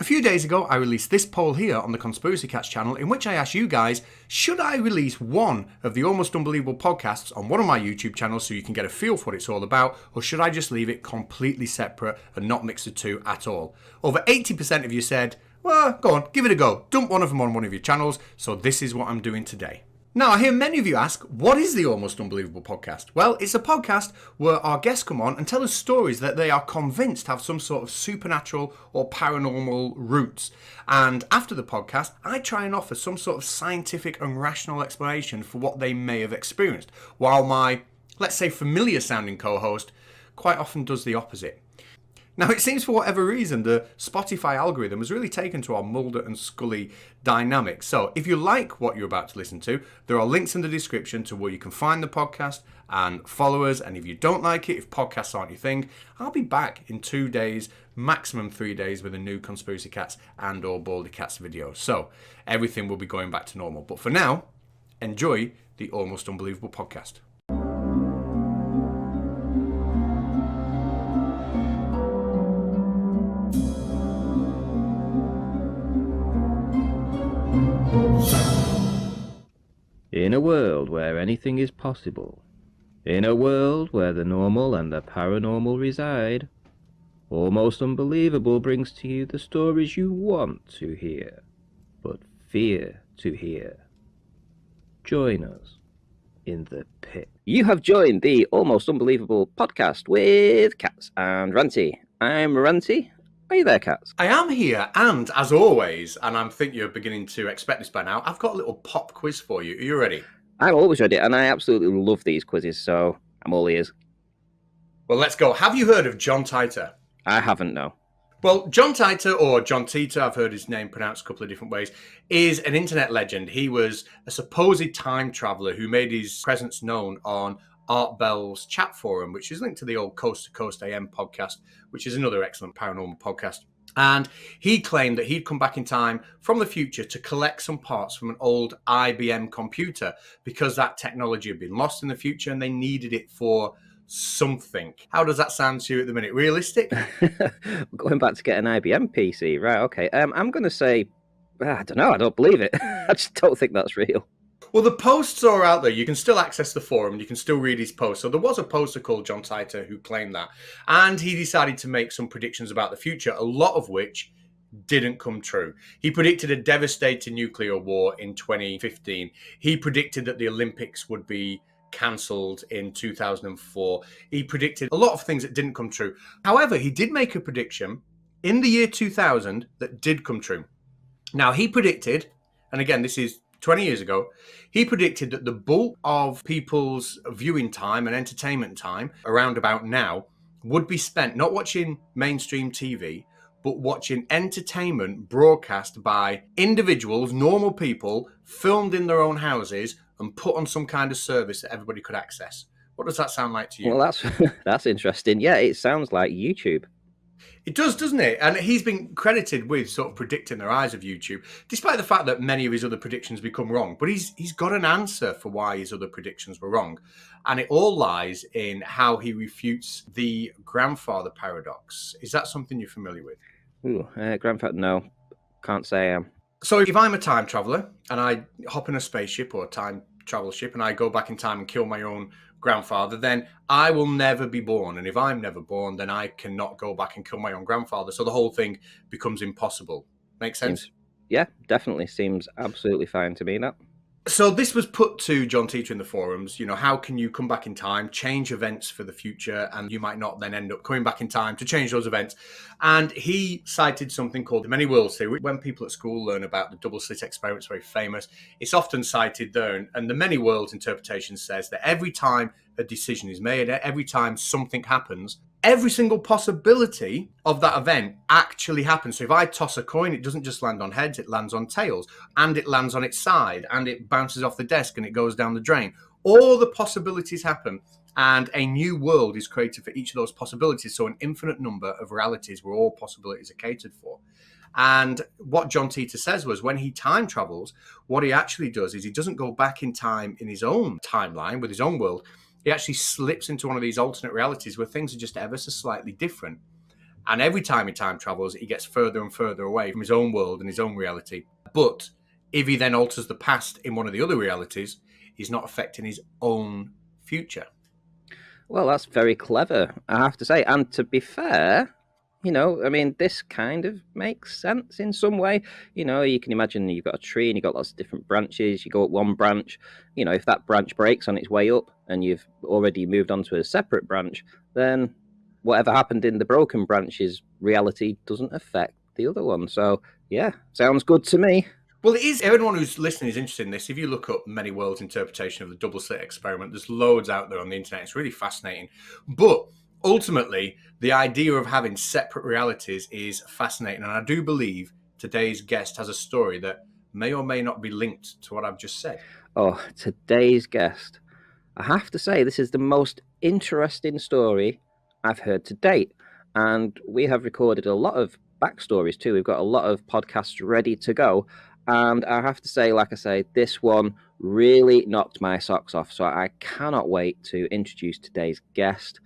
A few days ago, I released this poll here on the Conspiracy Cats channel in which I asked you guys, should I release one of the Almost Unbelievable podcasts on one of my YouTube channels so you can get a feel for what it's all about, or should I just leave it completely separate and not mix the two at all? Over 80% of you said, well, go on, give it a go. Dump one of them on one of your channels, so this is what I'm doing today. Now, I hear many of you ask, what is the Almost Unbelievable podcast? Well, it's a podcast where our guests come on and tell us stories that they are convinced have some sort of supernatural or paranormal roots. And after the podcast, I try and offer some sort of scientific and rational explanation for what they may have experienced, while my, let's say, familiar sounding co-host quite often does the opposite. Now, it seems for whatever reason, the Spotify algorithm has really taken to our Mulder and Scully dynamic. So if you like what you're about to listen to, there are links in the description to where you can find the podcast and follow us. And if you don't like it, if podcasts aren't your thing, I'll be back in 2 days, maximum 3 days, with a new Conspiracy Cats and or Baldy Cats video. So everything will be going back to normal. But for now, enjoy the Almost Unbelievable podcast. In a world where anything is possible, in a world where the normal and the paranormal reside, Almost Unbelievable brings to you the stories you want to hear, but fear to hear. Join us in the pit. You have joined the Almost Unbelievable podcast with Cats and Ranty. I'm Ranty. Are you there, Cats? I am here, and as always, and I think you're beginning to expect this by now, I've got a little pop quiz for you. Are you ready? I'm always ready, and I absolutely love these quizzes, so I'm all ears. Well, let's go. Have you heard of John Titor? I haven't, no. Well, John Titor, or John Titor, I've heard his name pronounced a couple of different ways, is an internet legend. He was a supposed time traveler who made his presence known on Art Bell's chat forum, which is linked to the old Coast to Coast AM podcast, which is another excellent paranormal podcast. And he claimed that he'd come back in time from the future to collect some parts from an old IBM computer because that technology had been lost in the future and they needed it for something. How does that sound to you at the minute? Realistic? Going back to get an IBM PC, right? Okay. I'm going to say, I don't know. I don't believe it. I just don't think that's real. Well, the posts are out there. You can still access the forum and you can still read his posts. So there was a poster called John Titor who claimed that. And he decided to make some predictions about the future, a lot of which didn't come true. He predicted a devastating nuclear war in 2015. He predicted that the Olympics would be cancelled in 2004. He predicted a lot of things that didn't come true. However, he did make a prediction in the year 2000 that did come true. Now, he predicted, and again, this is 20 years ago, he predicted that the bulk of people's viewing time and entertainment time around about now would be spent not watching mainstream TV, but watching entertainment broadcast by individuals, normal people, filmed in their own houses and put on some kind of service that everybody could access. What does that sound like to you? Well, that's interesting. Yeah, it sounds like YouTube. It does, doesn't it? And he's been credited with sort of predicting the rise of YouTube, despite the fact that many of his other predictions become wrong. But he's got an answer for why his other predictions were wrong. And it all lies in how he refutes the grandfather paradox. Is that something you're familiar with? Ooh, grandfather, no. Can't say I am. So if I'm a time traveler and I hop in a spaceship or a time travel ship and I go back in time and kill my own grandfather, then I will never be born. And if I'm never born, then I cannot go back and kill my own grandfather. So the whole thing becomes impossible. Make sense? Yeah, definitely. Seems absolutely fine to me, that. So this was put to John Titor in the forums. You know, how can you come back in time, change events for the future, and you might not then end up coming back in time to change those events? And he cited something called the many worlds theory. When people at school learn about the double slit experiment, it's very famous. It's often cited there. And the many worlds interpretation says that every time a decision is made, every time something happens, every single possibility of that event actually happens. So if I toss a coin, it doesn't just land on heads, it lands on tails, and it lands on its side, and it bounces off the desk, and it goes down the drain. All the possibilities happen, and a new world is created for each of those possibilities. So an infinite number of realities where all possibilities are catered for. And what John Titor says was when he time travels, what he actually does is he doesn't go back in time in his own timeline with his own world. He actually slips into one of these alternate realities where things are just ever so slightly different. And every time he time travels, he gets further and further away from his own world and his own reality. But if he then alters the past in one of the other realities, he's not affecting his own future. Well, that's very clever, I have to say. And to be fair, I mean, this kind of makes sense in some way. You can imagine you've got a tree and you've got lots of different branches. You go up one branch, if that branch breaks on its way up and you've already moved on to a separate branch, then whatever happened in the broken branch's reality doesn't affect the other one. So, yeah, sounds good to me. Well, it is. Everyone who's listening is interested in this. If you look up Many Worlds' interpretation of the double slit experiment, there's loads out there on the internet. It's really fascinating. But ultimately, the idea of having separate realities is fascinating. And I do believe today's guest has a story that may or may not be linked to what I've just said. Oh, today's guest. I have to say, this is the most interesting story I've heard to date. And we have recorded a lot of backstories too. We've got a lot of podcasts ready to go. And I have to say, like I say, this one really knocked my socks off. So I cannot wait to introduce today's guest.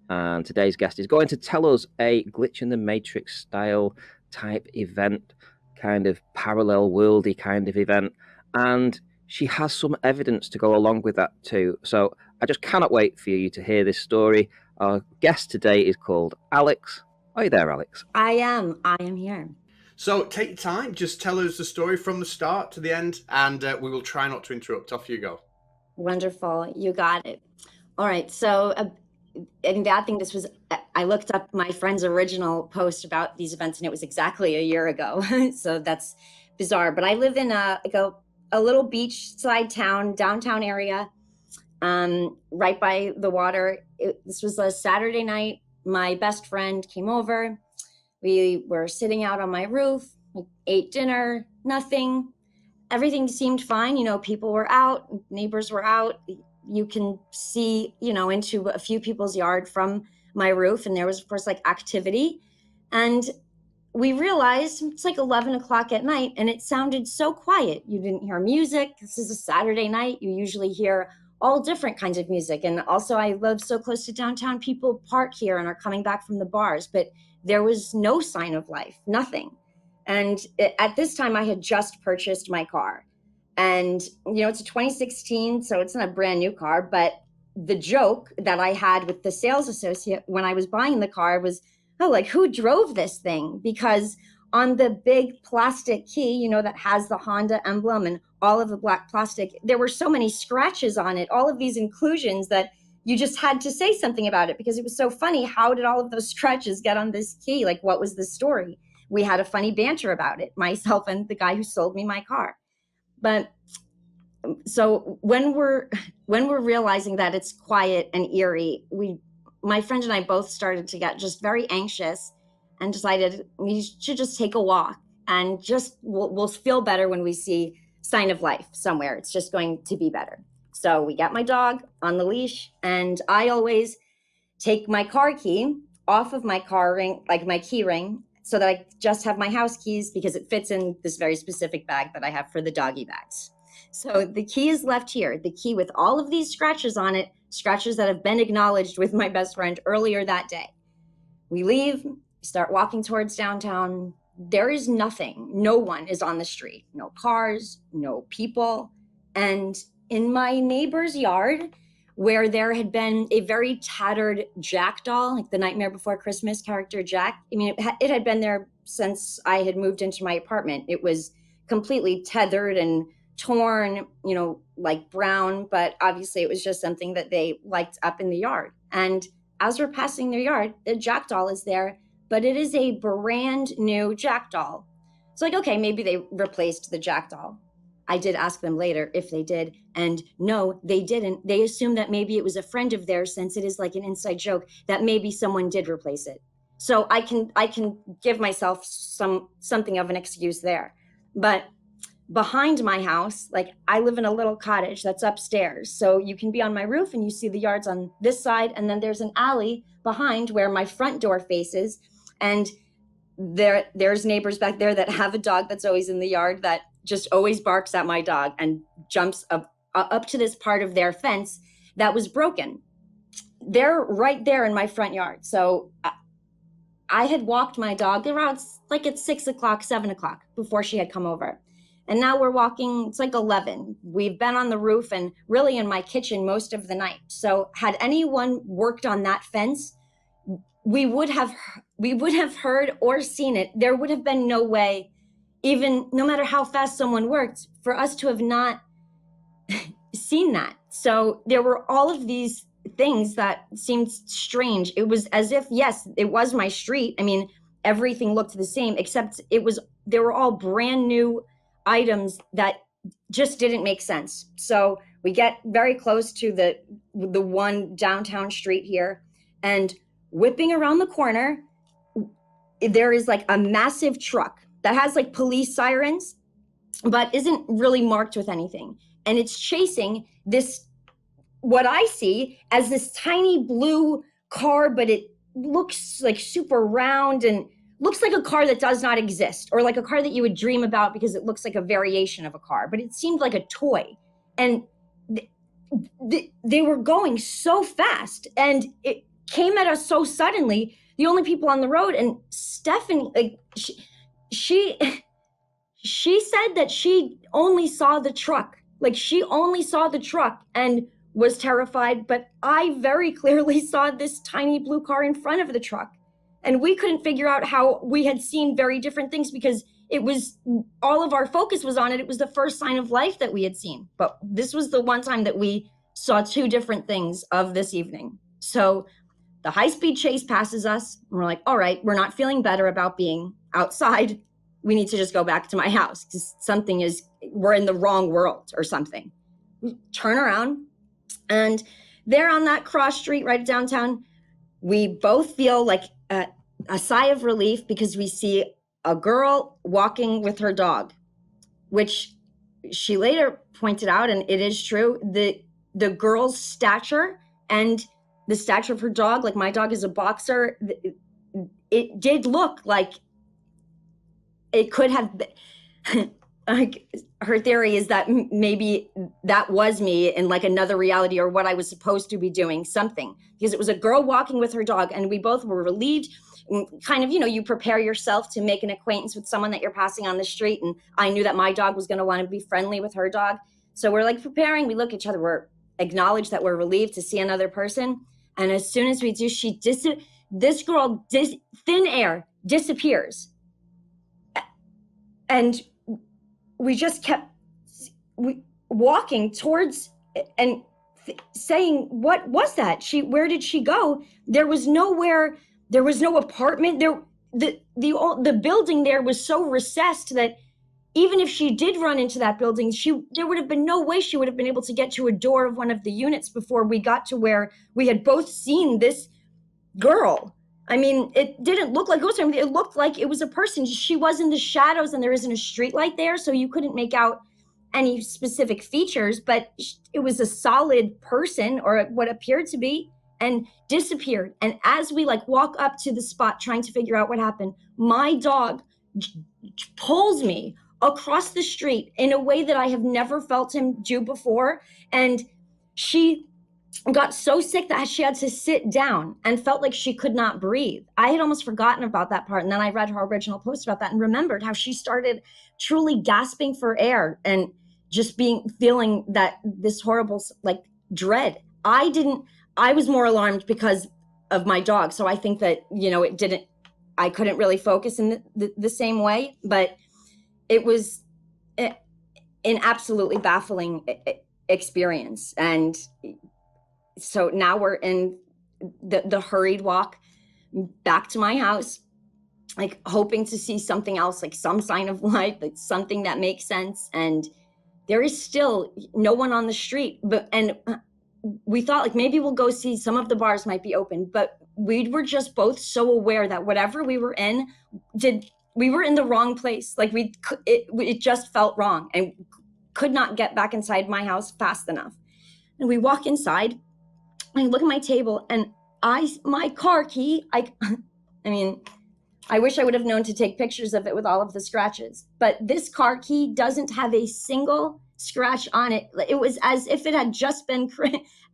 And today's guest is going to tell us a Glitch in the Matrix style type event, kind of parallel worldy kind of event. And she has some evidence to go along with that too. So I just cannot wait for you to hear this story. Our guest today is called Alex. Are you there, Alex? I am here. So take your time. Just tell us the story from the start to the end, and we will try not to interrupt. Off you go. Wonderful. You got it. All right. So, and that thing, I looked up my friend's original post about these events, and it was exactly a year ago. So that's bizarre. But I live in a little beachside town, downtown area, right by the water. This was a Saturday night. My best friend came over. We were sitting out on my roof, ate dinner, nothing. Everything seemed fine. People were out, neighbors were out. You can see, into a few people's yard from my roof. And there was, of course, activity. And we realized it's 11 o'clock at night and it sounded so quiet. You didn't hear music. This is a Saturday night. You usually hear all different kinds of music. And also I live so close to downtown. People park here and are coming back from the bars, but there was no sign of life, nothing. And at this time I had just purchased my car. And, it's a 2016, so it's not a brand new car, but the joke that I had with the sales associate when I was buying the car was, who drove this thing? Because on the big plastic key, that has the Honda emblem and all of the black plastic, there were so many scratches on it, all of these inclusions that you just had to say something about it because it was so funny. How did all of those scratches get on this key? What was the story? We had a funny banter about it, myself and the guy who sold me my car. But so when we're realizing that it's quiet and eerie, my friend and I both started to get just very anxious and decided we should just take a walk and just we'll feel better when we see sign of life somewhere. It's just going to be better. So we got my dog on the leash, and I always take my car key off of my car ring, my key ring, so that I just have my house keys because it fits in this very specific bag that I have for the doggy bags. So the key is left here, the key with all of these scratches on it, scratches that have been acknowledged with my best friend earlier that day. We leave, start walking towards downtown. There is nothing. No one is on the street. No cars, no people. And in my neighbor's yard, where there had been a very tattered Jack doll, the Nightmare Before Christmas character Jack. I mean, it had been there since I had moved into my apartment. It was completely tethered and torn, brown, but obviously it was just something that they liked up in the yard. And as we're passing their yard, the Jack doll is there, but it is a brand new Jack doll. It's okay, maybe they replaced the Jack doll. I did ask them later if they did, and no, they didn't. They assumed that maybe it was a friend of theirs, since it is an inside joke, that maybe someone did replace it. So I can give myself something of an excuse there. But behind my house, I live in a little cottage that's upstairs. So you can be on my roof and you see the yards on this side, and then there's an alley behind where my front door faces. And there's neighbors back there that have a dog that's always in the yard that just always barks at my dog and jumps up to this part of their fence that was broken. They're right there in my front yard. So I had walked my dog around like at 6 o'clock, 7 o'clock before she had come over. And now we're walking, it's like 11. We've been on the roof and really in my kitchen most of the night. So had anyone worked on that fence, we would have heard or seen it. There would have been no way, even no matter how fast someone worked, for us to have not seen that. So there were all of these things that seemed strange. It was as if, yes, it was my street. I mean, everything looked the same, except they were all brand new items that just didn't make sense. So we get very close to the one downtown street here, and whipping around the corner, there is like a massive truck that has like police sirens, but isn't really marked with anything. And it's chasing this, what I see as this tiny blue car, but it looks like super round and looks like a car that does not exist, or like a car that you would dream about because it looks like a variation of a car, but it seemed like a toy. And they were going so fast and it came at us so suddenly. The only people on the road, and Stephanie, like she said that she only saw the truck. Like she only saw the truck and was terrified, but I very clearly saw this tiny blue car in front of the truck. And we couldn't figure out how we had seen very different things because it was, all of our focus was on it. It was the first sign of life that we had seen. But this was the one time that we saw two different things of this evening. So the high-speed chase passes us. And we're like, all right, we're not feeling better about being outside. We need to just go back to my house because we're in the wrong world or something. We turn around, and there on that cross street right downtown, we both feel like a sigh of relief because we see a girl walking with her dog, which she later pointed out, and it is true, the girl's stature and the stature of her dog, like my dog is a boxer, it did look like it could have been. Like her theory is that maybe that was me in like another reality, or what I was supposed to be doing, something, because it was a girl walking with her dog, and we both were relieved. Kind of, you prepare yourself to make an acquaintance with someone that you're passing on the street, and I knew that my dog was going to want to be friendly with her dog, so we're like preparing. We look at each other, we're acknowledge that we're relieved to see another person, and as soon as we do, this girl thin air disappears, and we just kept walking towards and saying, what was that? Where did she go? There was nowhere, there was no apartment there. The building there was so recessed that even if she did run into that building, there would have been no way she would have been able to get to a door of one of the units before we got to where we had both seen this girl. I mean, it didn't look like a ghost. I mean, it looked like it was a person. She was in the shadows, and there isn't a street light there, so you couldn't make out any specific features, but it was a solid person, or what appeared to be, and disappeared. And as we walk up to the spot trying to figure out what happened, my dog pulls me across the street in a way that I have never felt him do before. And she got so sick that she had to sit down and felt like she could not breathe. I had almost forgotten about that part. And then I read her original post about that and remembered how she started truly gasping for air and just feeling that this horrible dread. I was more alarmed because of my dog. So I think that, I couldn't really focus in the same way, but it was an absolutely baffling experience. And so now we're in the hurried walk back to my house, hoping to see something else, some sign of life, something that makes sense. And there is still no one on the street, and we thought maybe we'll go see, some of the bars might be open, but we were just both so aware that whatever we were in, we were in the wrong place. It just felt wrong, and could not get back inside my house fast enough. And we walk inside, I look at my table, and my car key, I mean, I wish I would have known to take pictures of it with all of the scratches, but this car key doesn't have a single scratch on it. It was as if it had just been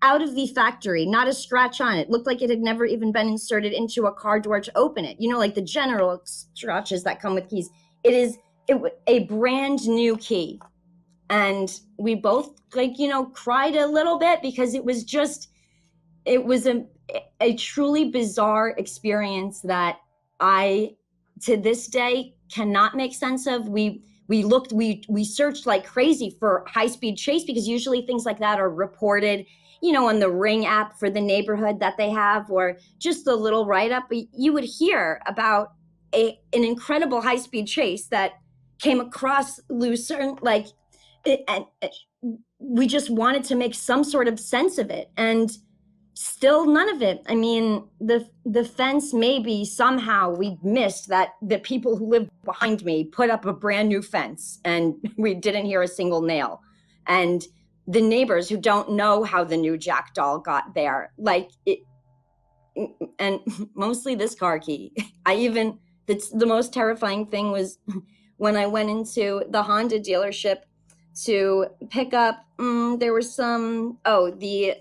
out of the factory, not a scratch on it. Looked like it had never even been inserted into a car door to open it. You know, like the general scratches that come with keys. It is a brand new key. And we both, like, you know, cried a little bit because it was a truly bizarre experience that I, to this day, cannot make sense of. We searched like crazy for high-speed chase, because usually things like that are reported, you know, on the Ring app for the neighborhood that they have, or just a little write-up. You would hear about an incredible high-speed chase that came across Lucerne, like, and we just wanted to make some sort of sense of it, and still none of it. I mean, the fence, maybe somehow we missed that the people who lived behind me put up a brand new fence, and we didn't hear a single nail. And the neighbors who don't know how the new Jack doll got there, like it, and mostly this car key. The most terrifying thing was when I went into the Honda dealership to pick up, there were some, the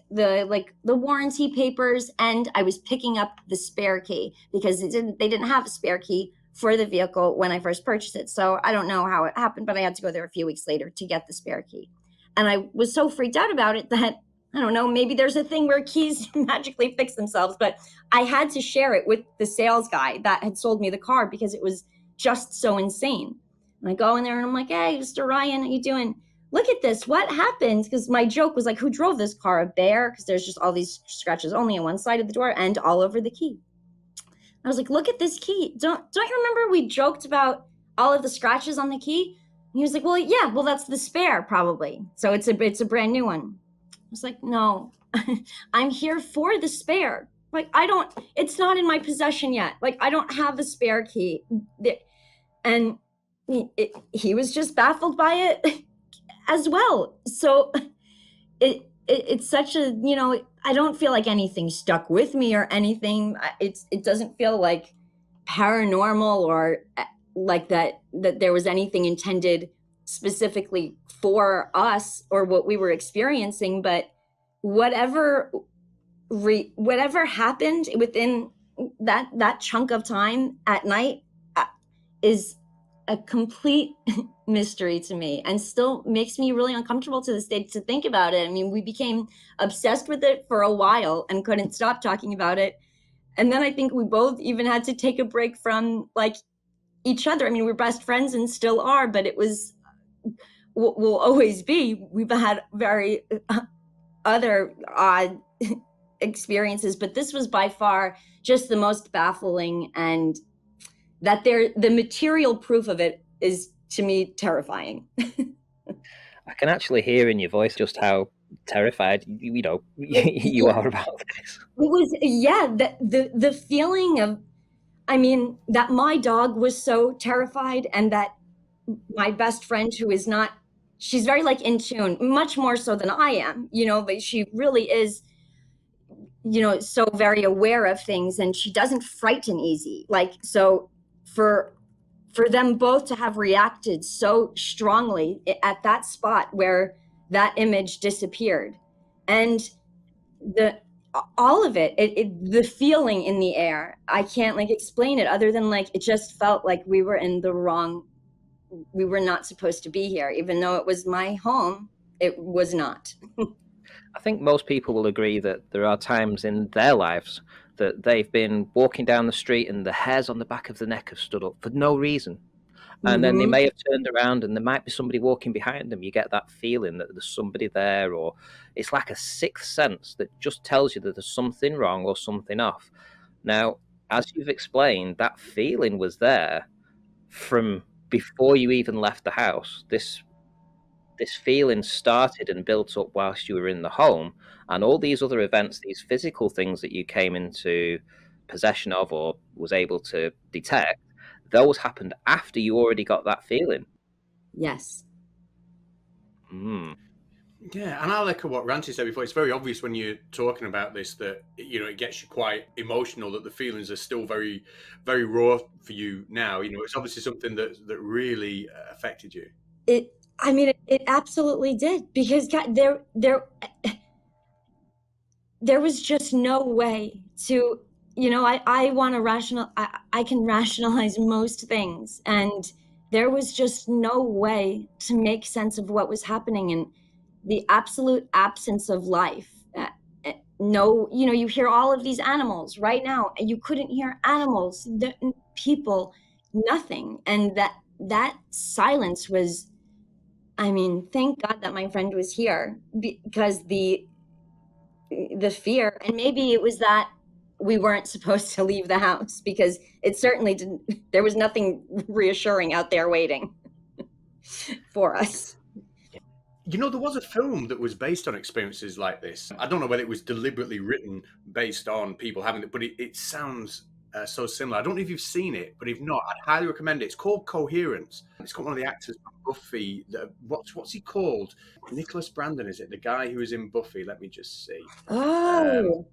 warranty papers, and I was picking up the spare key because they didn't have a spare key for the vehicle when I first purchased it. So I don't know how it happened, but I had to go there a few weeks later to get the spare key. And I was so freaked out about it that, I don't know, maybe there's a thing where keys magically fix themselves, but I had to share it with the sales guy that had sold me the car because it was just so insane. And I go in there and I'm like, hey, Mr. Ryan, how you doing? Look at this. What happened? Because my joke was like, who drove this car? A bear? Because there's just all these scratches only on one side of the door and all over the key. I was like, look at this key. Don't you remember we joked about all of the scratches on the key? And he was like, well, that's the spare probably. So it's a brand new one. I was like, no, I'm here for the spare. Like, it's not in my possession yet. Like, I don't have a spare key. And he was just baffled by it as well. So it's such a, you know, I don't feel like anything stuck with me or anything. It doesn't feel like paranormal or like that there was anything intended specifically for us or what we were experiencing, but whatever happened within that chunk of time at night is a complete mystery to me, and still makes me really uncomfortable to this day to think about it. I mean, we became obsessed with it for a while and couldn't stop talking about it. And then I think we both even had to take a break from like each other. I mean, we're best friends and still are, but it was, will always be. We've had very other odd experiences, but this was by far just the most baffling, and that the material proof of it is, to me, terrifying. I can actually hear in your voice just how terrified you are about this. It was, yeah, the feeling of, I mean, that my dog was so terrified, and that my best friend, who is not, she's very like in tune, much more so than I am, you know, but she really is, you know, so very aware of things, and she doesn't frighten easy. Like, so for them both to have reacted so strongly at that spot where that image disappeared, and all of it, the feeling in the air, I can't like explain it other than like, it just felt like we were not supposed to be here, even though it was my home. It was not. I think most people will agree that there are times in their lives that they've been walking down the street and the hairs on the back of the neck have stood up for no reason. And then they may have turned around and there might be somebody walking behind them. You get that feeling that there's somebody there, or it's like a sixth sense that just tells you that there's something wrong or something off. Now, as you've explained, that feeling was there from before you even left the house. This feeling started and built up whilst you were in the home, and all these other events, these physical things that you came into possession of or was able to detect, those happened after you already got that feeling. Yes. Yeah, and I'll echo what Ranty said before. It's very obvious when you're talking about this that, you know, it gets you quite emotional, that the feelings are still very, very raw for you now. You know, it's obviously something that really affected you. It absolutely did, because God, there was just no way to, I want to I can rationalize most things. And there was just no way to make sense of what was happening, and the absolute absence of life. No, you hear all of these animals right now, and you couldn't hear animals, people, nothing. And that silence was, I mean, thank God that my friend was here, because the fear, and maybe it was that we weren't supposed to leave the house, because it certainly didn't, there was nothing reassuring out there waiting for us. There was a film that was based on experiences like this. I don't know whether it was deliberately written based on people having it, but it sounds so similar. I don't know if you've seen it, but if not, I'd highly recommend it. It's called Coherence. It's got one of the actors from Buffy. What's he called? Nicholas Brandon, is it? The guy who was in Buffy. Let me just see. Oh,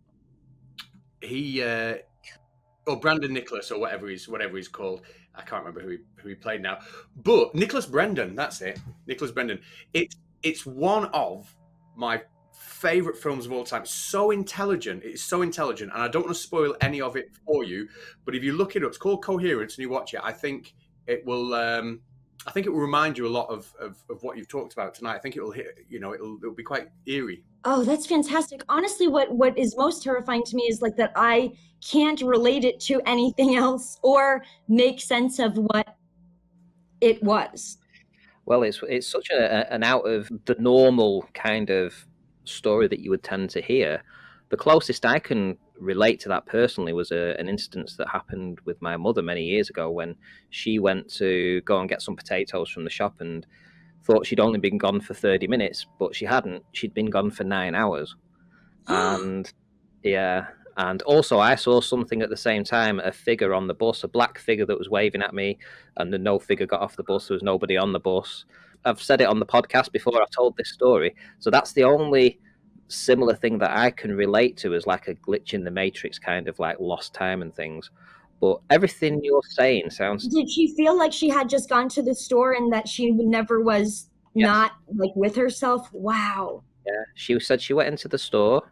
He or Brandon Nicholas, or whatever he's called. I can't remember who he played now. But Nicholas Brendan, that's it. Nicholas Brendan. It's one of my favorite films of all time. It's so intelligent. It's so intelligent, and I don't want to spoil any of it for you. But if you look it up, it's called Coherence, and you watch it, I think it will. I think it will remind you a lot of what you've talked about tonight. I think it will hit. It'll be quite eerie. Oh, that's fantastic. Honestly, what is most terrifying to me is like that I can't relate it to anything else or make sense of what it was. Well, it's such an out of the normal kind of story that you would tend to hear. The closest I can relate to that personally was an instance that happened with my mother many years ago, when she went to go and get some potatoes from the shop and thought she'd only been gone for 30 minutes, but she hadn't. She'd been gone for 9 hours. And yeah, and also I saw something at the same time, a figure on the bus, a black figure that was waving at me, and then no figure got off the bus. There was nobody on the bus. I've said it on the podcast before. I've told this story. So that's the only similar thing that I can relate to, as like a glitch in the matrix, kind of like lost time and things. But everything you're saying sounds... Did she feel like she had just gone to the store and that she never was not like with herself? Wow. Yeah, she said she went into the store,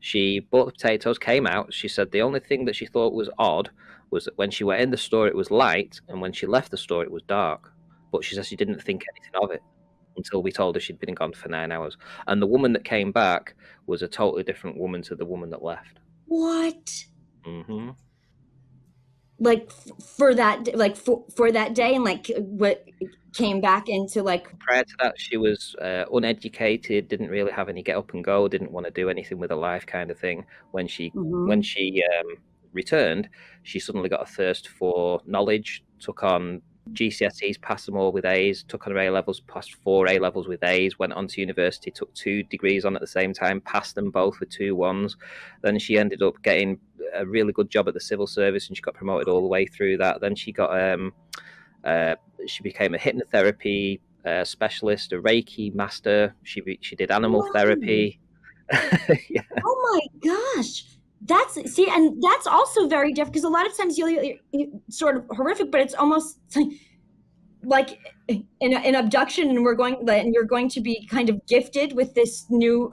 she bought the potatoes, came out. She said the only thing that she thought was odd was that when she went in the store it was light, and when she left the store it was dark. But she said she didn't think anything of it until we told her she'd been gone for 9 hours. And the woman that came back was a totally different woman to the woman that left. What? Mm-hmm. Like for that, like for that day, and like what came back into like... Prior to that, she was uneducated, didn't really have any get up and go, didn't want to do anything with her life, kind of thing. When she returned, she suddenly got a thirst for knowledge, took on GCSEs, passed them all with A's, took on her A-levels, passed 4 A-levels with A's, went on to university, took 2 degrees on at the same time, passed them both with 2 1s. Then she ended up getting a really good job at the civil service, and she got promoted all the way through that. Then she got she became a hypnotherapy specialist, a Reiki master. She did animal therapy. Yeah. Oh my gosh. And that's also very different, because a lot of times you're sort of horrific, but it's almost like an abduction, and you're going to be kind of gifted with this new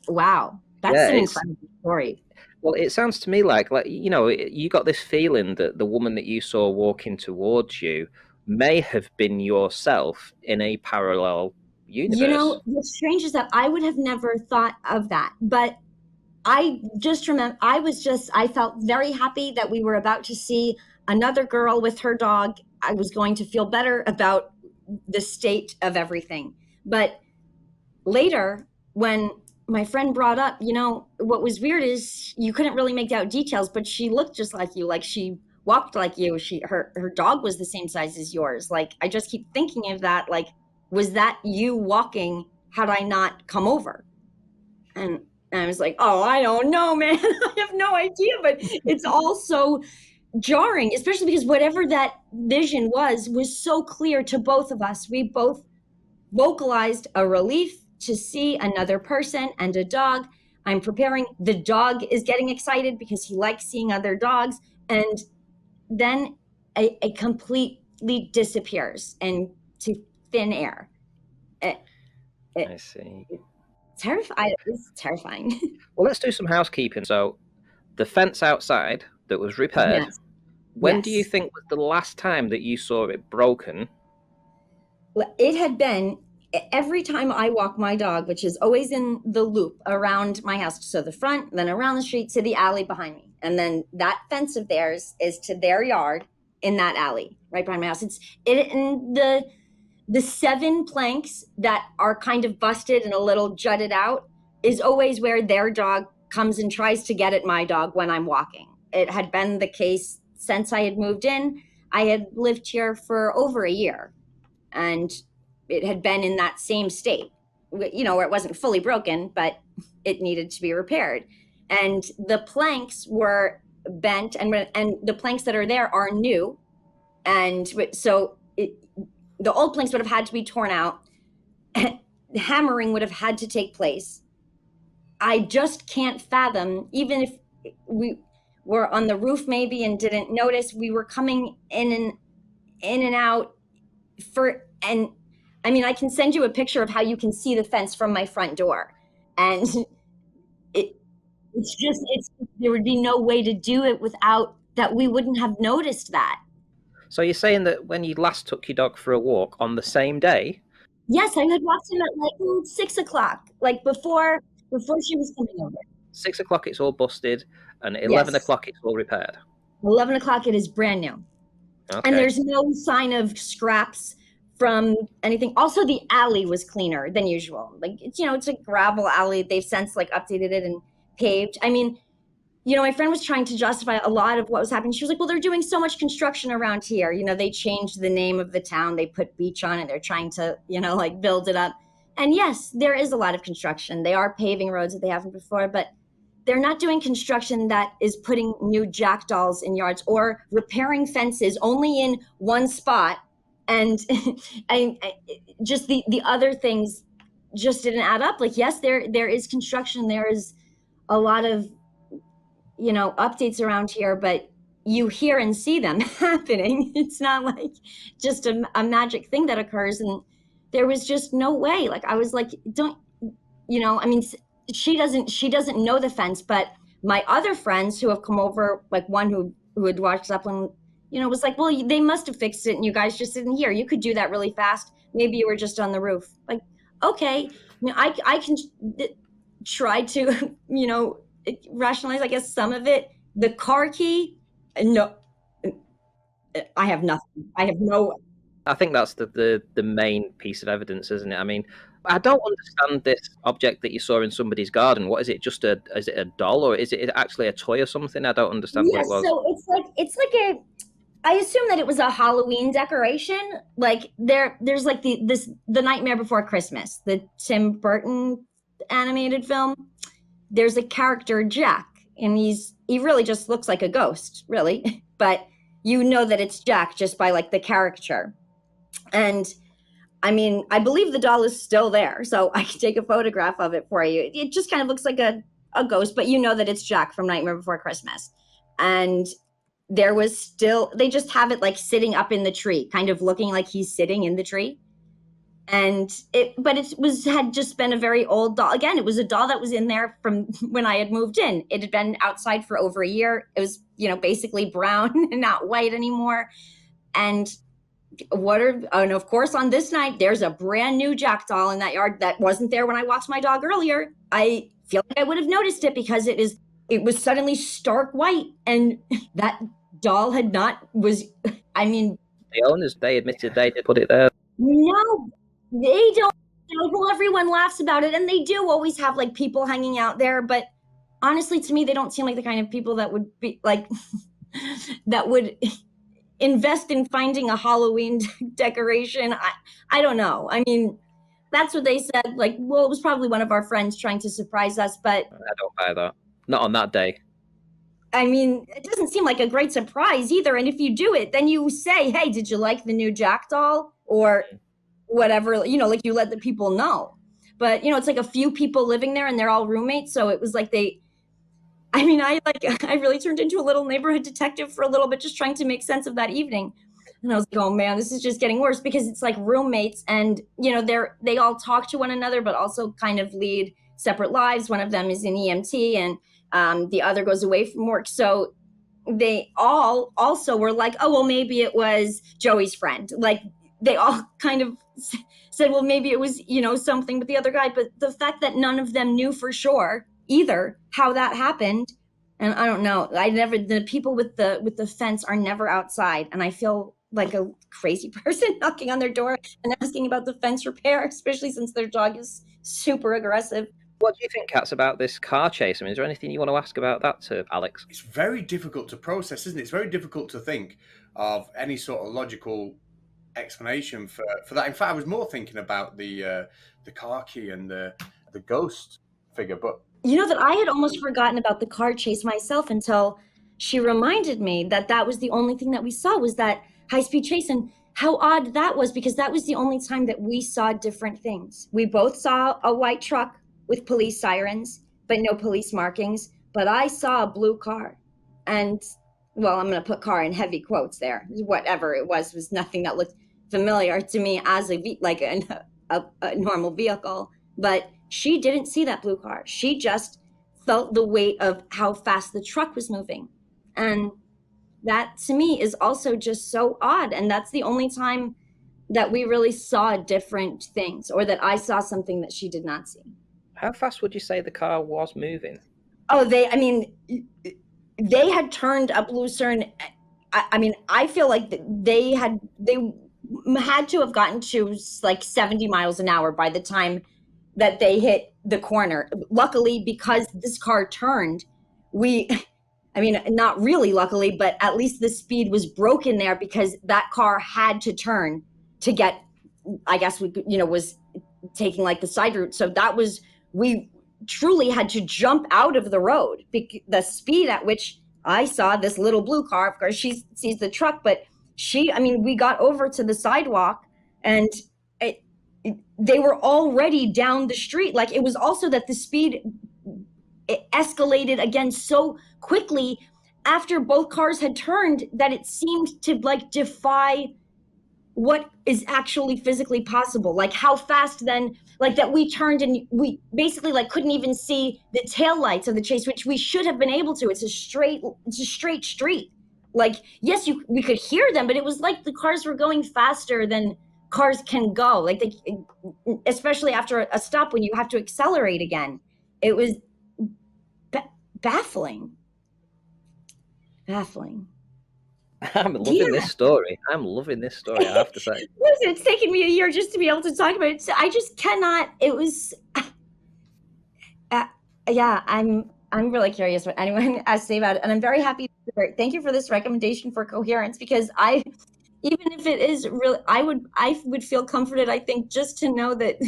wow, that's an incredible story. Well, it sounds to me like you got this feeling that the woman that you saw walking towards you may have been yourself in a parallel universe. What's strange is that I would have never thought of that, but I just remember I felt very happy that we were about to see another girl with her dog. I was going to feel better about the state of everything. But later, when my friend brought up, what was weird is you couldn't really make out details, but she looked just like you, like she walked like you. Her dog was the same size as yours. Like, I just keep thinking of that, like, was that you walking had I not come over? And I was like, oh, I don't know, man. I have no idea. But it's all so jarring, especially because whatever that vision was so clear to both of us. We both vocalized a relief to see another person and a dog. I'm preparing. The dog is getting excited because he likes seeing other dogs. And then it completely disappears into thin air. I see. Terrifying. It's terrifying. Well, let's do some housekeeping. So, the fence outside that was repaired, Yes. when do you Yes. think was the last time that you saw it broken? It had been every time I walk my dog, which is always in the loop around my house. So the front, then around the street to the alley behind me. And then that fence of theirs is to their yard in that alley right behind my house. It's it and the 7 planks that are kind of busted and a little jutted out is always where their dog comes and tries to get at my dog when I'm walking. It had been the case since I had moved in. I had lived here for over a year, and it had been in that same state, where it wasn't fully broken, but it needed to be repaired. And the planks were bent, and the planks that are there are new. And so the old planks would have had to be torn out. Hammering would have had to take place. I just can't fathom, even if we were on the roof maybe and didn't notice, we were coming in and out and I mean, I can send you a picture of how you can see the fence from my front door. And there would be no way to do it without that. We wouldn't have noticed that. So you're saying that when you last took your dog for a walk on the same day? Yes, I had walked him at like 6 o'clock, like before she was coming over. 6 o'clock, it's all busted, and 11 Yes. o'clock, it's all repaired. 11 o'clock, it is brand new. Okay. And there's no sign of scraps from anything. Also, the alley was cleaner than usual. Like, it's a gravel alley. They've since like updated it and paved. I mean, my friend was trying to justify a lot of what was happening. She was like, well, they're doing so much construction around here. They changed the name of the town. They put beach on it. They're trying to, like build it up. And yes, there is a lot of construction. They are paving roads that they haven't before, but they're not doing construction that is putting new jackdaws in yards or repairing fences only in one spot. And just the other things just didn't add up. Like, yes, there is construction. There is a lot of, updates around here, but you hear and see them happening. It's not like just a magic thing that occurs. And there was just no way. Like, I was like, I mean, she doesn't know the fence, but my other friends who have come over, like one who had watched Zeppelin, was like, well, they must have fixed it and you guys just didn't hear. You could do that really fast. Maybe you were just on the roof. Like, okay, I can try to, rationalize, I guess, some of it. The car key, no, I have nothing. I have no. I think that's the main piece of evidence, isn't it? I mean, I don't understand this object that you saw in somebody's garden. What is it? Is it a doll, or is it actually a toy or something? I don't understand what it was. So it's like I assume that it was a Halloween decoration. Like there's like the Nightmare Before Christmas, the Tim Burton animated film. There's a character, Jack, and he really just looks like a ghost, really. But that it's Jack just by like the caricature. And I mean, I believe the doll is still there, so I can take a photograph of it for you. It just kind of looks like a ghost, but that it's Jack from Nightmare Before Christmas. And there was still, they just have it like sitting up in the tree, kind of looking like he's sitting in the tree. And it had just been a very old doll. Again, it was a doll that was in there from when I had moved in. It had been outside for over a year. It was, basically brown and not white anymore. And of course, on this night, there's a brand new Jack doll in that yard that wasn't there when I walked my dog earlier. I feel like I would have noticed it because it was suddenly stark white, and that doll I mean, the owners, they admitted they did put it there. No, they don't. Well, everyone laughs about it, and they do always have like people hanging out there. But honestly, to me, they don't seem like the kind of people that would be like that would invest in finding a Halloween decoration. I don't know. I mean, that's what they said. Like, well, it was probably one of our friends trying to surprise us, but I don't buy that. Not on that day. I mean, it doesn't seem like a great surprise either. And if you do it, then you say, hey, did you like the new Jack doll? Or whatever, like you let the people know. But, it's like a few people living there and they're all roommates. So it was like I really turned into a little neighborhood detective for a little bit, just trying to make sense of that evening. And I was like, oh man, this is just getting worse, because it's like roommates and, they all talk to one another, but also kind of lead separate lives. One of them is an EMT, and the other goes away from work. So they all also were like, oh, well, maybe it was Joey's friend. Like, they all kind of said, well, maybe it was, something with the other guy. But the fact that none of them knew for sure either how that happened, and I don't know, the people with the fence are never outside, and I feel like a crazy person knocking on their door and asking about the fence repair, especially since their dog is super aggressive. What do you think, Katz, about this car chase? I mean, is there anything you want to ask about that to Alex? It's very difficult to process, isn't it? It's very difficult to think of any sort of logical explanation for that. In fact, I was more thinking about the car key and the ghost figure, but that I had almost forgotten about the car chase myself until she reminded me that was the only thing that we saw, was that high-speed chase. And how odd that was, because that was the only time that we saw different things. We both saw a white truck with police sirens, but no police markings. But I saw a blue car. And, well, I'm going to put car in heavy quotes there. Whatever it was nothing that looked familiar to me as a normal vehicle. But she didn't see that blue car. She just felt the weight of how fast the truck was moving. And that, to me, is also just so odd. And that's the only time that we really saw different things, or that I saw something that she did not see. How fast would you say the car was moving? Oh, they had turned up Lucerne. I feel like they had to have gotten to like 70 miles an hour by the time that they hit the corner. Luckily, because this car turned, not really luckily, but at least the speed was broken there, because that car had to turn to get, I guess, was taking like the side route. So we truly had to jump out of the road. The speed at which I saw this little blue car, of course, she sees the truck, but we got over to the sidewalk, and they were already down the street. Like, it was also that the speed, it escalated again so quickly after both cars had turned that it seemed to like defy what is actually physically possible. Like, how fast then, like, that we turned and we basically like couldn't even see the taillights of the chase, which we should have been able to. It's a straight street. Like, yes, we could hear them, but it was like the cars were going faster than cars can go. Like, especially after a stop when you have to accelerate again. It was baffling. I'm loving this story. I have to say. Listen, it's taken me a year just to be able to talk about it. So I just cannot. It was, I'm really curious what anyone has to say about it, and I'm very happy. Thank you for this recommendation for Coherence, because even if it is real, I would feel comforted, I think, just to know that.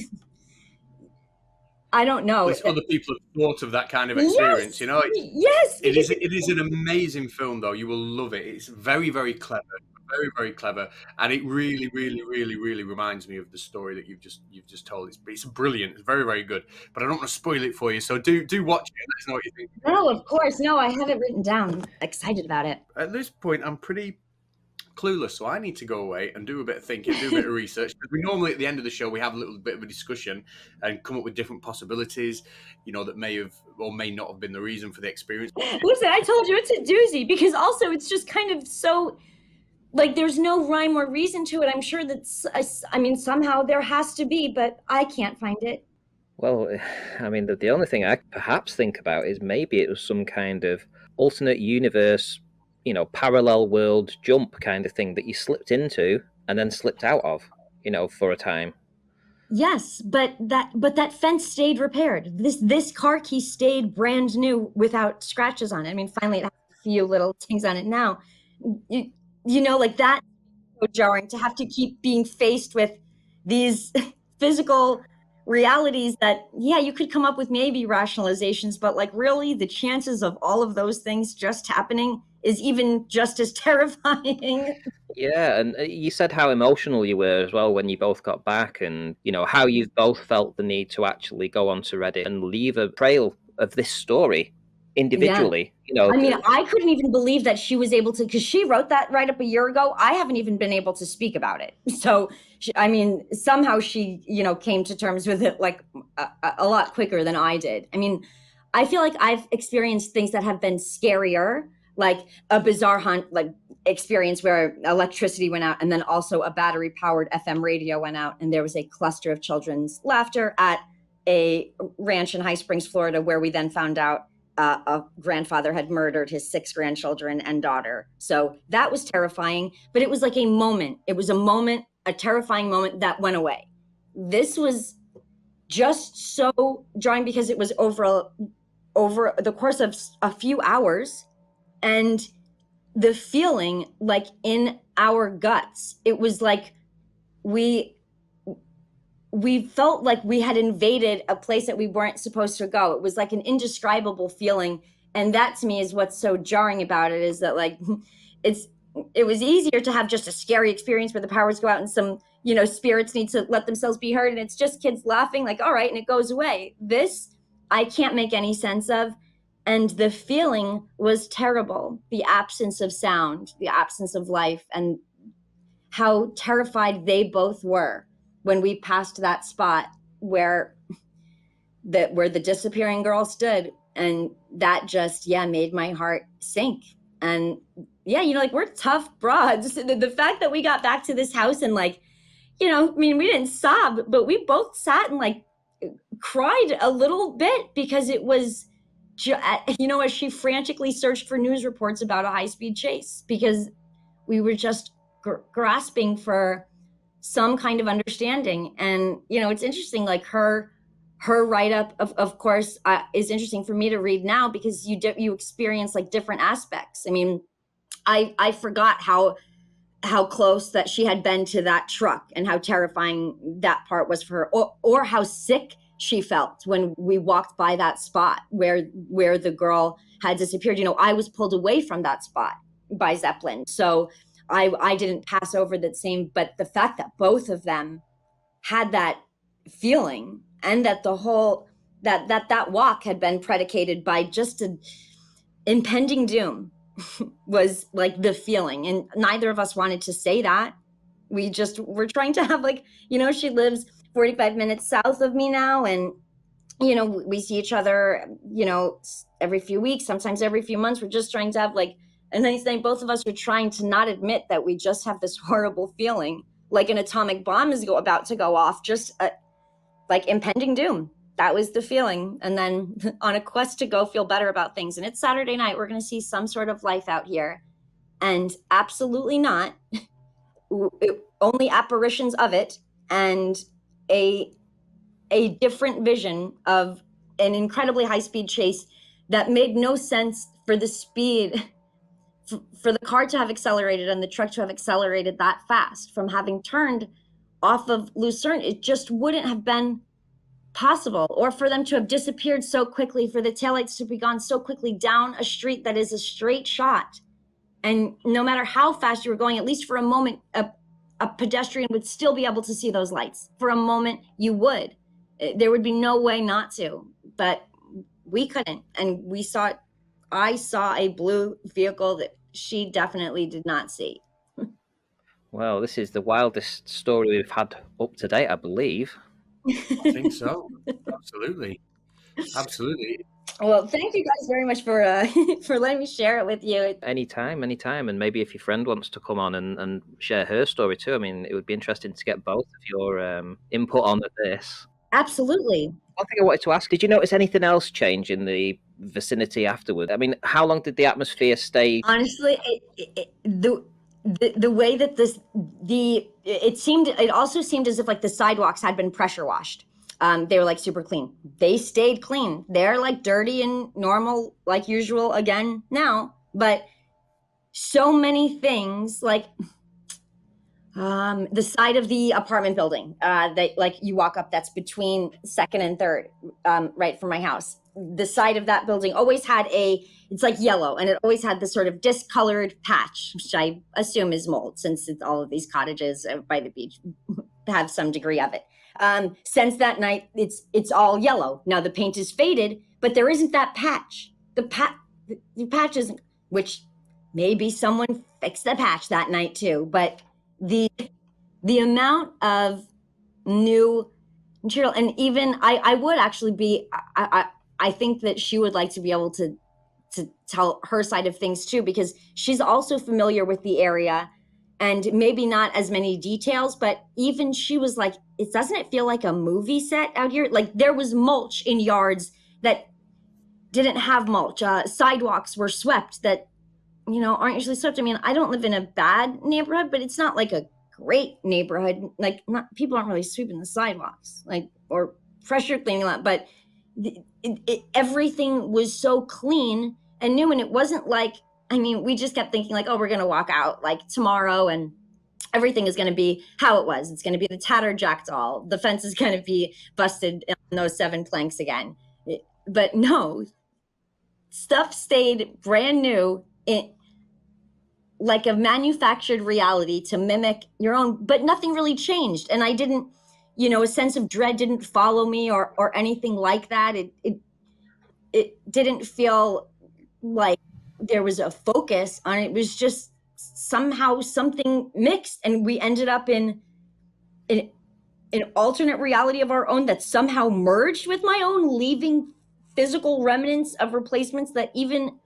I don't know. Other people have thought of that kind of experience, Yes. It is an amazing film, though. You will love it. It's very, very clever, very, very clever, and it really, really, really, really reminds me of the story that you've just told. It's brilliant. It's very, very good. But I don't want to spoil it for you, so do watch it and let us know what you think. No, of course. No, I have it written down. I'm excited about it. At this point, I'm pretty clueless, so I need to go away and do a bit of thinking, do a bit of research. Because we normally, at the end of the show, we have a little bit of a discussion and come up with different possibilities, that may have or may not have been the reason for the experience. Listen, I told you it's a doozy, because also it's just kind of so, like, there's no rhyme or reason to it. I'm sure that, somehow there has to be, but I can't find it. Well, the only thing I perhaps think about is maybe it was some kind of alternate universe, parallel world jump kind of thing that you slipped into and then slipped out of, for a time. Yes, but that fence stayed repaired. This car key stayed brand new without scratches on it. Finally it has a few little things on it now. Like, that so jarring to have to keep being faced with these physical realities that, you could come up with maybe rationalizations, but like, really, the chances of all of those things just happening is even just as terrifying. Yeah, and you said how emotional you were as well when you both got back, and how you both felt the need to actually go onto Reddit and leave a trail of this story Yeah. individually. You know, I mean, I couldn't even believe that she was able to, because she wrote that right up a year ago. I haven't even been able to speak about it. So, I mean, somehow she, came to terms with it like a lot quicker than I did. I mean, I feel like I've experienced things that have been scarier, like a bizarre hunt, like experience where electricity went out, and then also a battery powered FM radio went out, and there was a cluster of children's laughter at a ranch in High Springs, Florida, where we then found out a grandfather had murdered his 6 grandchildren and daughter. So that was terrifying, but it was like a moment. It was a moment, a terrifying moment that went away. This was just so jarring because it was over the course of a few hours, and the feeling like in our guts, it was like we felt like we had invaded a place that we weren't supposed to go. It was like an indescribable feeling. And that to me is what's so jarring about it, is that like it was easier to have just a scary experience where the powers go out and some, spirits need to let themselves be heard, and it's just kids laughing, like, all right, and it goes away. This I can't make any sense of. And the feeling was terrible. The absence of sound, the absence of life, and how terrified they both were when we passed that spot where the disappearing girl stood. And that just made my heart sink. And like, we're tough broads. The fact that we got back to this house and like, I mean, we didn't sob, but we both sat and like cried a little bit, because it was as she frantically searched for news reports about a high-speed chase, because we were just grasping for some kind of understanding. And it's interesting, like her write-up of course is interesting for me to read now, because you experience like different aspects. I mean, I forgot how close that she had been to that truck, and how terrifying that part was for her, or how sick she felt when we walked by that spot where the girl had disappeared. I was pulled away from that spot by Zeppelin, so I didn't pass over that same, but the fact that both of them had that feeling, and that the whole that walk had been predicated by just an impending doom was like the feeling. And neither of us wanted to say that. We're trying to have like, she lives 45 minutes south of me now, and we see each other, every few weeks, sometimes every few months. We're just trying to have like a nice night. Both of us are trying to not admit that we just have this horrible feeling, like an atomic bomb is about to go off, just like impending doom. That was the feeling. And then on a quest to go feel better about things. And it's Saturday night. We're going to see some sort of life out here. And absolutely not. Only apparitions of it, and a different vision of an incredibly high-speed chase that made no sense for the speed, for the car to have accelerated and the truck to have accelerated that fast from having turned off of Lucerne. It just wouldn't have been possible. Or for them to have disappeared so quickly, for the taillights to be gone so quickly down a street that is a straight shot. And no matter how fast you were going, at least for a moment, a pedestrian would still be able to see those lights. For a moment, you would. There would be no way not to. But we couldn't. And I saw a blue vehicle that she definitely did not see. Well, this is the wildest story we've had up to date, I believe. I think so. Absolutely. Well, thank you guys very much for letting me share it with you. Anytime. And maybe if your friend wants to come on and share her story too, I mean, it would be interesting to get both of your input on this. Absolutely. One thing I wanted to ask, did you notice anything else change in the vicinity afterward? I mean, how long did the atmosphere stay? Honestly, the way that it also seemed as if like the sidewalks had been pressure washed. They were like super clean. They stayed clean. They're like dirty and normal, like usual again now. But so many things, like the side of the apartment building that like you walk up, that's between 2nd and 3rd, right from my house. The side of that building always had it's like yellow, and it always had this sort of discolored patch, which I assume is mold, since all of these cottages by the beach have some degree of it. Since that night, it's all yellow. Now the paint is faded, but there isn't that patch. the patches, which maybe someone fixed the patch that night too, but the amount of new material, and even I would actually be I think that she would like to be able to tell her side of things too, because she's also familiar with the area, and maybe not as many details, but even she was like, it doesn't it feel like a movie set out here? Like there was mulch in yards that didn't have mulch. Sidewalks were swept that aren't usually swept. I mean, I don't live in a bad neighborhood, but it's not like a great neighborhood. Like people aren't really sweeping the sidewalks, like, or pressure cleaning that. But everything was so clean and new, and it wasn't like, I mean, we just kept thinking like, oh, we're gonna walk out like tomorrow and everything is going to be how it was. It's going to be the tattered jack doll. The fence is going to be busted on those 7 planks again. But no, stuff stayed brand new, like a manufactured reality to mimic your own, but nothing really changed. And I didn't, a sense of dread didn't follow me or anything like that. It didn't feel like there was a focus on it. It was just somehow something mixed, and we ended up in an alternate reality of our own that somehow merged with my own, leaving physical remnants of replacements that even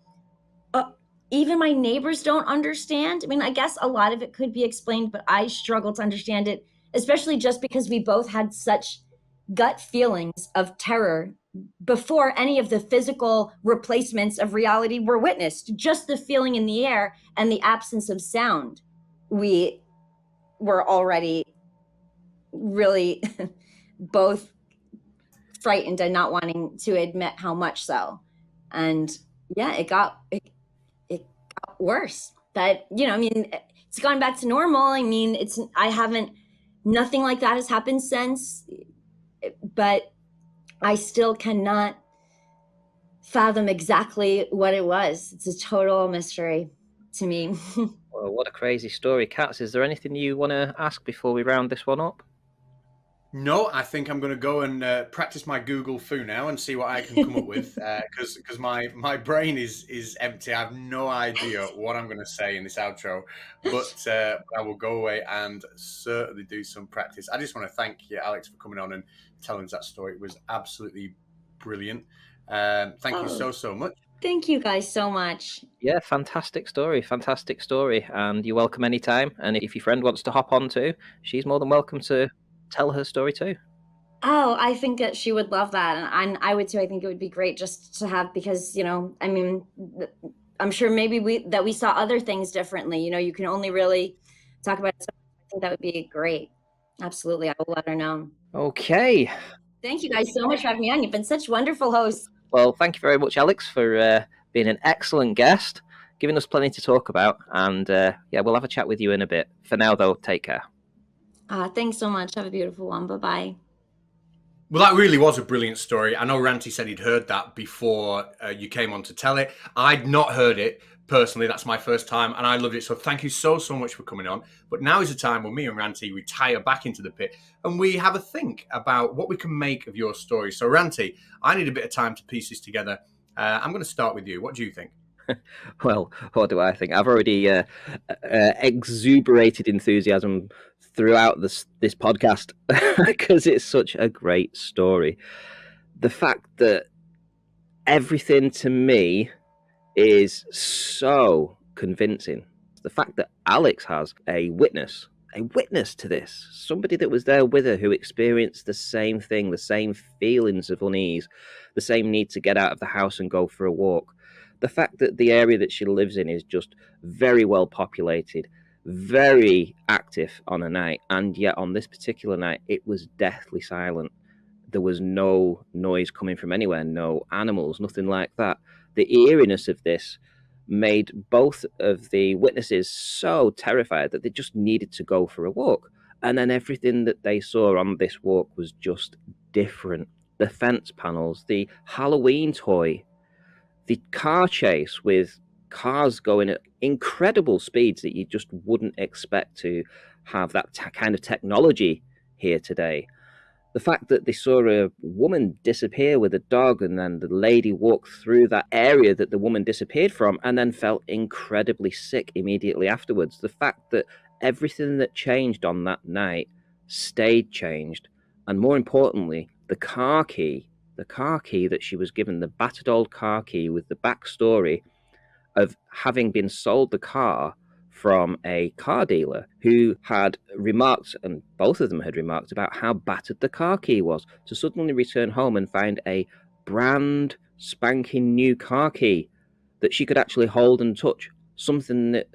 my neighbors don't understand. I mean, I guess a lot of it could be explained, but I struggle to understand it, especially just because we both had such gut feelings of terror before any of the physical replacements of reality were witnessed. Just the feeling in the air and the absence of sound, we were already really both frightened and not wanting to admit how much so. And yeah, it got worse. But I mean, it's gone back to normal. I mean, nothing like that has happened since, but I still cannot fathom exactly what it was. It's a total mystery to me. Well, what a crazy story. Katz, is there anything you want to ask before we round this one up? No, I think I'm going to go and practice my Google foo now and see what I can come up with, because my brain is empty. I have no idea what I'm going to say in this outro, but I will go away and certainly do some practice. I just want to thank you, Alex, for coming on and telling us that story. It was absolutely brilliant. Thank you so much. Thank you guys so much. Yeah, fantastic story. And you're welcome anytime. And if your friend wants to hop on too, she's more than welcome to tell her story too. Oh, I think that she would love that, and I would too. I think it would be great just to have, because I mean, I'm sure maybe we saw other things differently. You can only really talk about it. So I think that would be great. Absolutely, I will let her know. Okay. Thank you guys so much for having me on. You've been such wonderful hosts. Well, thank you very much, Alex, for being an excellent guest, giving us plenty to talk about, and yeah, we'll have a chat with you in a bit. For now, though, take care. Thanks so much. Have a beautiful one. Bye-bye. Well, that really was a brilliant story. I know Ranty said he'd heard that before you came on to tell it. I'd not heard it personally. That's my first time, and I loved it. So thank you so much for coming on. But now is the time when me and Ranty retire back into the pit and we have a think about what we can make of your story. So Ranty, I need a bit of time to piece this together. I'm going to start with you. What do you think? Well, what do I think? I've already exuberated enthusiasm throughout this podcast because it's such a great story. The fact that everything to me is so convincing. The fact that Alex has a witness to this, somebody that was there with her who experienced the same thing, the same feelings of unease, the same need to get out of the house and go for a walk. The fact that the area that she lives in is just very well populated, very active on a night, and yet on this particular night, it was deathly silent. There was no noise coming from anywhere, no animals, nothing like that. The eeriness of this made both of the witnesses so terrified that they just needed to go for a walk. And then everything that they saw on this walk was just different. The fence panels, the Halloween toy, the car chase with cars going at incredible speeds that you just wouldn't expect to have that kind of technology here today. The fact that they saw a woman disappear with a dog, and then the lady walked through that area that the woman disappeared from and then felt incredibly sick immediately afterwards. The fact that everything that changed on that night stayed changed. And more importantly, the car key that she was given, the battered old car key with the backstory of having been sold the car from a car dealer who had remarked, and both of them had remarked, about how battered the car key was, to suddenly return home and find a brand spanking new car key that she could actually hold and touch, something that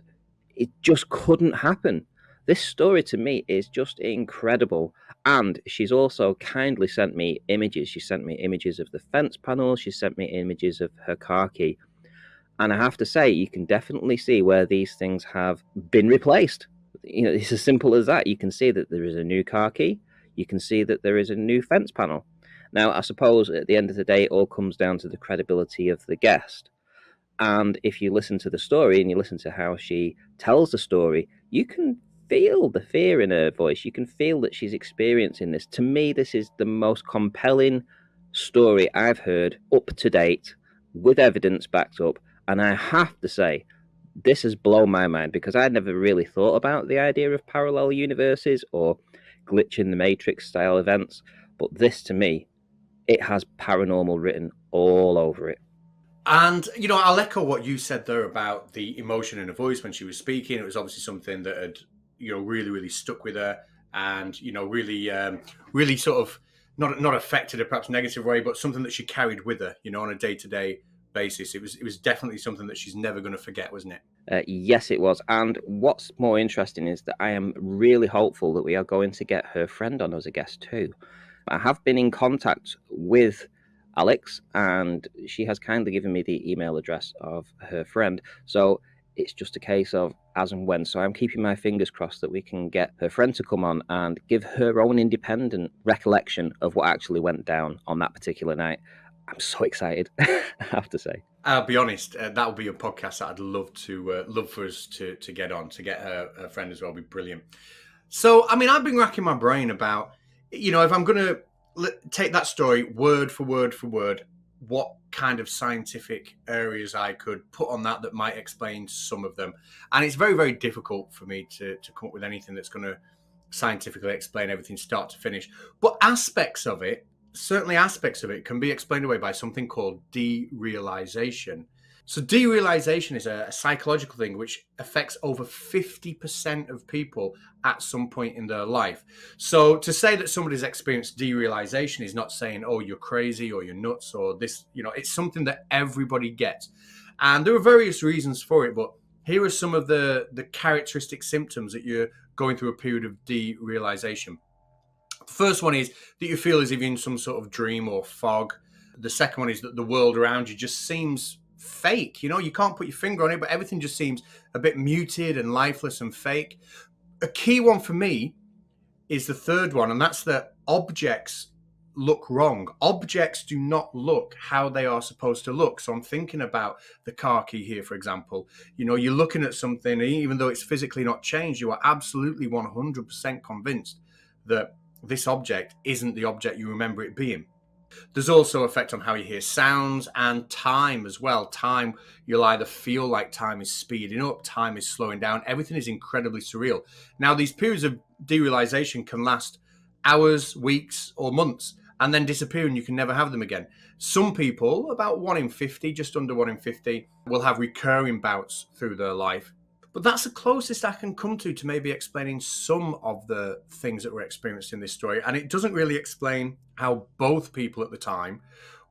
it just couldn't happen. This story to me is just incredible. And she's also kindly sent me images. She sent me images of the fence panel. She sent me images of her car key. And I have to say, you can definitely see where these things have been replaced. You know, it's as simple as that. You can see that there is a new car key. You can see that there is a new fence panel. Now, I suppose at the end of the day, it all comes down to the credibility of the guest. And if you listen to the story and you listen to how she tells the story, you can feel the fear in her voice. You can feel that she's experiencing this. To me, this is the most compelling story I've heard up to date, with evidence backed up. And I have to say, this has blown my mind, because I never really thought about the idea of parallel universes or glitch in the matrix style events. But this, to me, it has paranormal written all over it. And, you know, I'll echo what you said there about the emotion in her voice when she was speaking. It was obviously something that had, you know, really, really stuck with her, and, you know, really, really sort of not affected her perhaps negative way, but something that she carried with her, you know, on a day-to-day basis. It was definitely something that she's never going to forget, wasn't it? Yes, it was. And what's more interesting is that I am really hopeful that we are going to get her friend on as a guest too. I have been in contact with Alex, and she has kindly given me the email address of her friend. So it's just a case of as and when. So I'm keeping my fingers crossed that we can get her friend to come on and give her own independent recollection of what actually went down on that particular night. I'm so excited, I have to say. I'll be honest, that would be a podcast that I'd love for us to get on, to get her friend as well. Would be brilliant. So, I mean, I've been racking my brain about, you know, if I'm going to take that story word for word, what kind of scientific areas I could put on that might explain some of them. And it's very, very difficult for me to come up with anything that's going to scientifically explain everything start to finish. But certainly aspects of it can be explained away by something called derealization. So derealization is a psychological thing which affects over 50% of people at some point in their life. So to say that somebody's experienced derealization is not saying, oh, you're crazy or you're nuts or this, you know, it's something that everybody gets. And there are various reasons for it, but here are some of the characteristic symptoms that you're going through a period of derealization. The first one is that you feel as if you're in some sort of dream or fog. The second one is that the world around you just seems fake. You know, you can't put your finger on it, but everything just seems a bit muted and lifeless and fake. A key one for me is the third one, and that's that objects look wrong. Objects do not look how they are supposed to look. So I'm thinking about the car key here, for example. You know, you're looking at something, even though it's physically not changed, you are absolutely 100% convinced that this object isn't the object you remember it being. There's also effect on how you hear sounds and time as well. Time, you'll either feel like time is speeding up, time is slowing down. Everything is incredibly surreal. Now, these periods of derealization can last hours, weeks, or months, and then disappear, and you can never have them again. Some people, about 1 in 50, just under 1 in 50, will have recurring bouts through their life. But that's the closest I can come to maybe explaining some of the things that were experienced in this story. And it doesn't really explain how both people at the time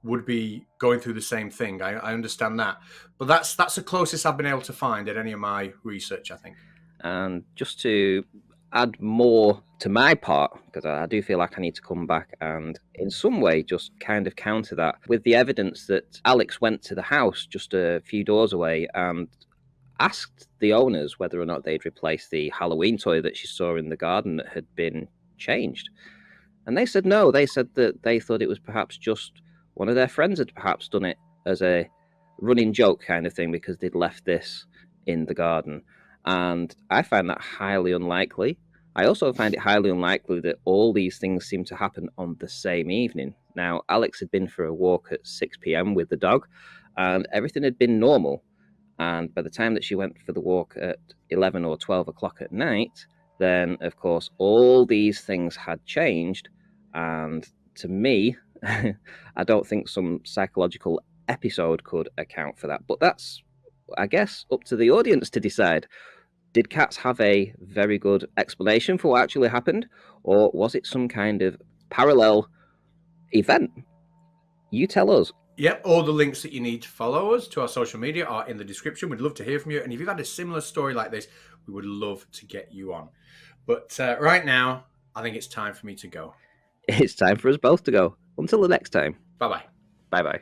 would be going through the same thing. I understand that. But that's the closest I've been able to find at any of my research, I think. And just to add more to my part, because I do feel like I need to come back and in some way just kind of counter that with the evidence that Alex went to the house just a few doors away and asked the owners whether or not they'd replaced the Halloween toy that she saw in the garden that had been changed. And they said no. They said that they thought it was perhaps just one of their friends had perhaps done it as a running joke kind of thing because they'd left this in the garden. And I find that highly unlikely. I also find it highly unlikely that all these things seem to happen on the same evening. Now, Alex had been for a walk at 6 p.m. with the dog, and everything had been normal. And by the time that she went for the walk at 11 or 12 o'clock at night, then, of course, all these things had changed. And to me, I don't think some psychological episode could account for that. But that's, I guess, up to the audience to decide. Did cats have a very good explanation for what actually happened, or was it some kind of parallel event? You tell us. Yep, all the links that you need to follow us to our social media are in the description. We'd love to hear from you. And if you've had a similar story like this, we would love to get you on. But right now, I think it's time for me to go. It's time for us both to go. Until the next time. Bye-bye. Bye-bye.